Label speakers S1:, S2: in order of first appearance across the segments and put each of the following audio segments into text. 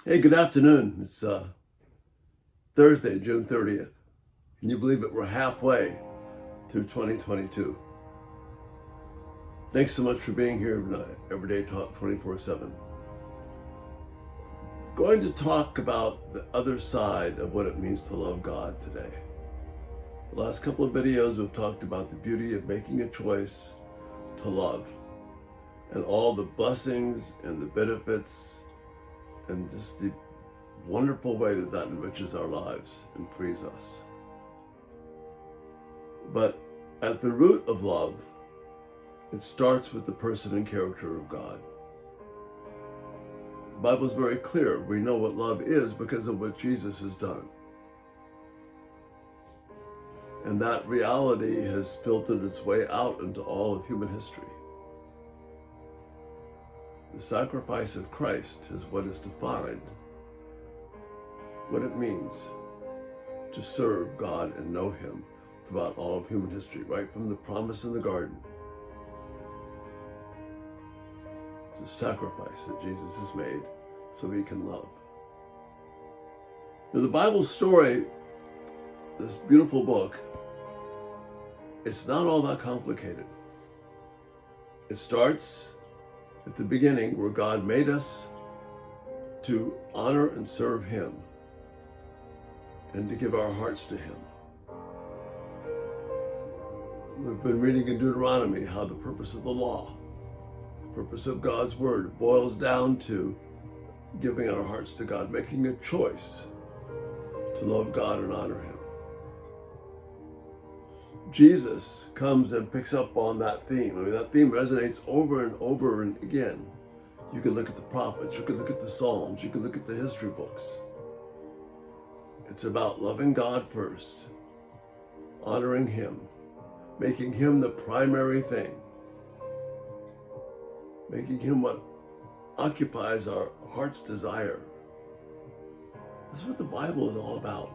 S1: Hey, good afternoon. It's Thursday, June 30th. Can you believe it? We're halfway through 2022. Thanks so much for being here tonight. Everyday Talk 24/7. Going to talk about the other side of what it means to love God today. The last couple of videos we've talked about the beauty of making a choice to love and all the blessings and the benefits and just the wonderful way that that enriches our lives and frees us. But at the root of love, it starts with the person and character of God. The Bible is very clear. We know what love is because of what Jesus has done. And that reality has filtered its way out into all of human history. The sacrifice of Christ is what is defined what it means to serve God and know Him throughout all of human history, right from the promise in the garden. It's a sacrifice that Jesus has made so we can love. Now, the Bible story, this beautiful book, it's not all that complicated. It starts at the beginning where God made us to honor and serve Him and to give our hearts to Him. We've been reading in Deuteronomy how the purpose of the law, the purpose of God's word boils down to giving our hearts to God, making a choice to love God and honor Him. Jesus comes and picks up on that theme. I mean, that theme resonates over and over and again. You can look at the prophets, you can look at the Psalms, you can look at the history books. It's about loving God first, honoring Him, making Him the primary thing, making Him what occupies our heart's desire. That's what the Bible is all about.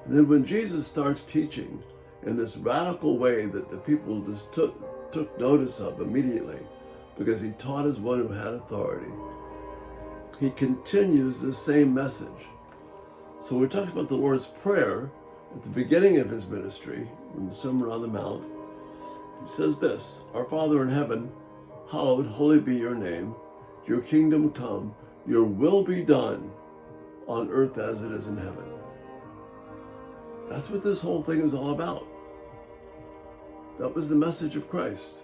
S1: And then when Jesus starts teaching in this radical way that the people just took notice of immediately, because He taught as one who had authority, He continues the same message. So when we talk about the Lord's Prayer at the beginning of His ministry, in the Sermon on the Mount, He says this: Our Father in heaven, hallowed, holy be your name. Your kingdom come, your will be done on earth as it is in heaven. That's what this whole thing is all about. That was the message of Christ.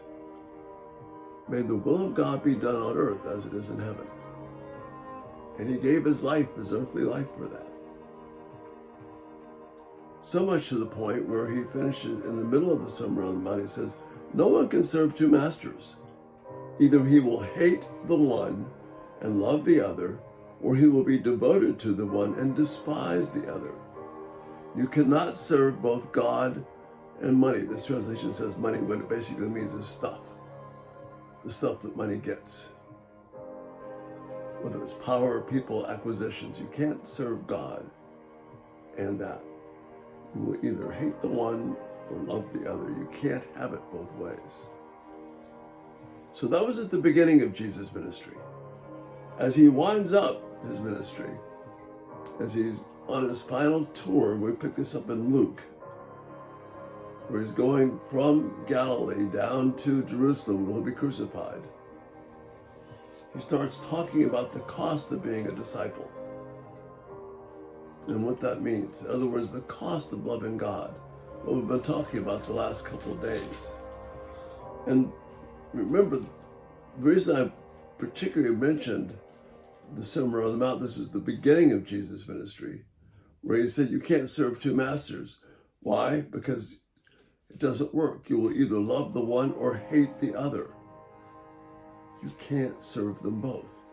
S1: May the will of God be done on earth as it is in heaven. And He gave His life, His earthly life, for that. So much to the point where He finishes in the middle of the Sermon on the Mount. He says, no one can serve two masters. Either he will hate the one and love the other, or he will be devoted to the one and despise the other. You cannot serve both God and money. This translation says money. What it basically means is stuff. The stuff that money gets. Whether it's power, people, acquisitions. You can't serve God and that. You will either hate the one or love the other. You can't have it both ways. So that was at the beginning of Jesus' ministry. As He winds up His ministry, as He's on His final tour, we pick this up in Luke, where He's going from Galilee down to Jerusalem where He'll be crucified. He starts talking about the cost of being a disciple and what that means. In other words, the cost of loving God, what we've been talking about the last couple of days. And remember, the reason I particularly mentioned the Sermon on the Mount, this is the beginning of Jesus' ministry, where He said you can't serve two masters. Why? Because it doesn't work. You will either love the one or hate the other. You can't serve them both.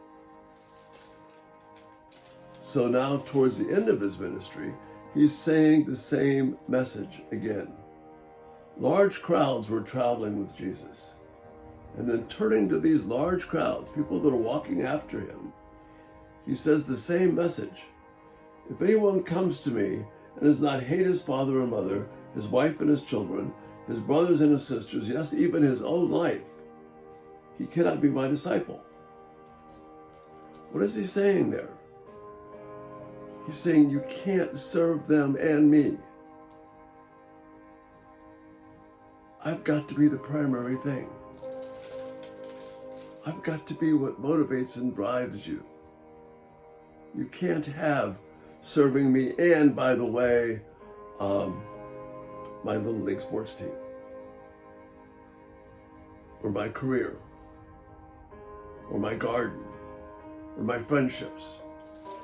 S1: So now, towards the end of His ministry, He's saying the same message again. Large crowds were traveling with Jesus. And then turning to these large crowds, people that are walking after Him, He says the same message. If anyone comes to me and does not hate his father or mother, his wife and his children, his brothers and his sisters, yes, even his own life, he cannot be my disciple. What is He saying there? He's saying you can't serve them and me. I've got to be the primary thing. I've got to be what motivates and drives you. You can't have serving me and, by the way, my little league sports team, or my career, or my garden, or my friendships,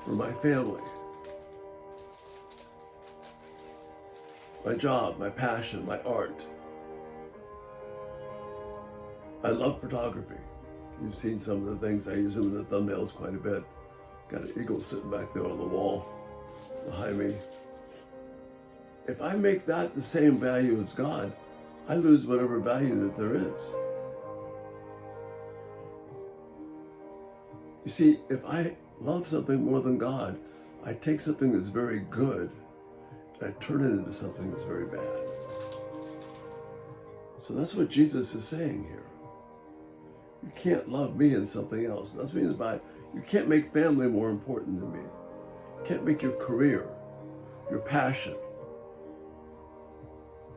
S1: or my family, my job, my passion, my art. I love photography. You've seen some of the things. I use them in the thumbnails quite a bit. Got an eagle sitting back there on the wall behind me. If I make that the same value as God, I lose whatever value that there is. You see, if I love something more than God, I take something that's very good and I turn it into something that's very bad. So that's what Jesus is saying here. You can't love me and something else. That's what he means by you can't make family more important than me. You can't make your career, your passion,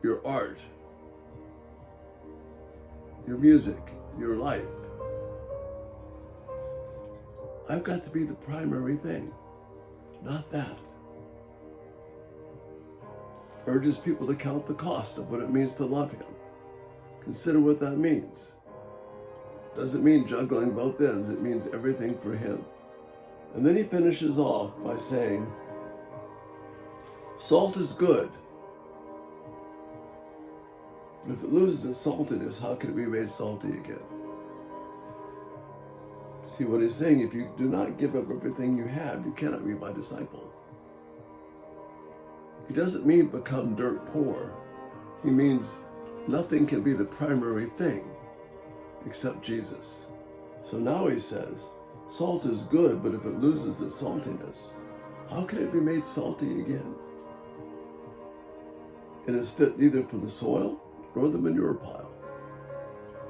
S1: your art, your music, your life. I've got to be the primary thing, not that. Urges people to count the cost of what it means to love him. Consider what that means. Doesn't mean juggling both ends. It means everything for him. And then he finishes off by saying, salt is good. But if it loses its saltiness, how can it be made salty again? See what he's saying, if you do not give up everything you have, you cannot be my disciple. He doesn't mean become dirt poor. He means nothing can be the primary thing except Jesus. So now he says, salt is good, but if it loses its saltiness, how can it be made salty again? It is fit neither for the soil nor the manure pile,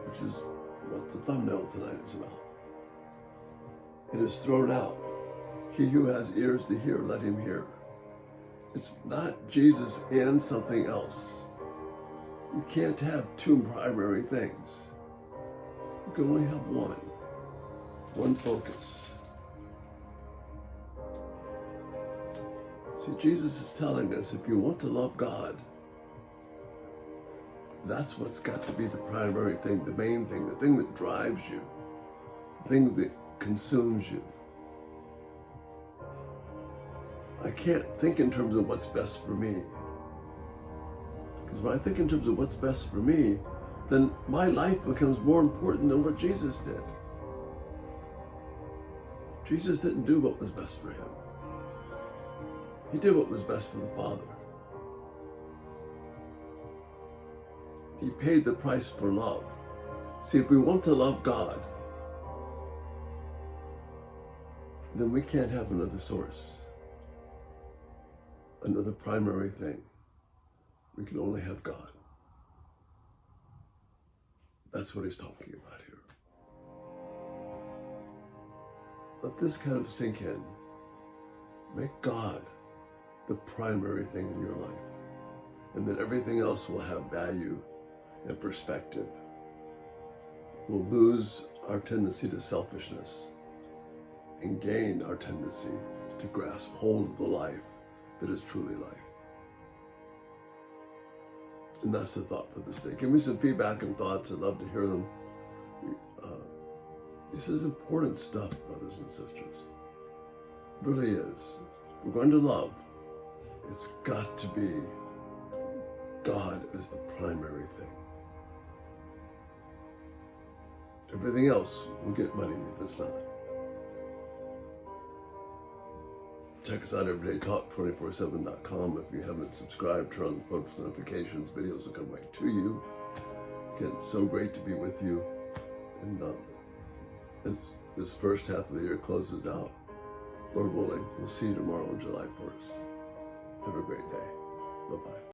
S1: which is what the thumbnail tonight is about. It is thrown out. He who has ears to hear, let him hear. It's not Jesus and something else. You can't have two primary things. You can only have one focus. See, Jesus is telling us if you want to love God, that's what's got to be the primary thing, the main thing, the thing that drives you, the thing that consumes you. I can't think in terms of what's best for me. Because when I think in terms of what's best for me, then my life becomes more important than what Jesus did. Jesus didn't do what was best for him. He did what was best for the Father. He paid the price for love. See, if we want to love God, then we can't have another source, another primary thing. We can only have God. That's what he's talking about here. Let this kind of sink in. Make God the primary thing in your life, and then everything else will have value and perspective. We'll lose our tendency to selfishness and gain our tendency to grasp hold of the life that is truly life. And that's the thought for this day. Give me some feedback and thoughts. I'd love to hear them. This is important stuff, brothers and sisters. It really is. If we're going to love, it's got to be God as the primary thing. Everything else will get money if it's not. Check us out everydaytalk247.com. If you haven't subscribed, turn on the post notifications. Videos will come right to you. Again, it's so great to be with you. And this first half of the year closes out. Lord willing, we'll see you tomorrow on July 1st. Have a great day. Bye-bye.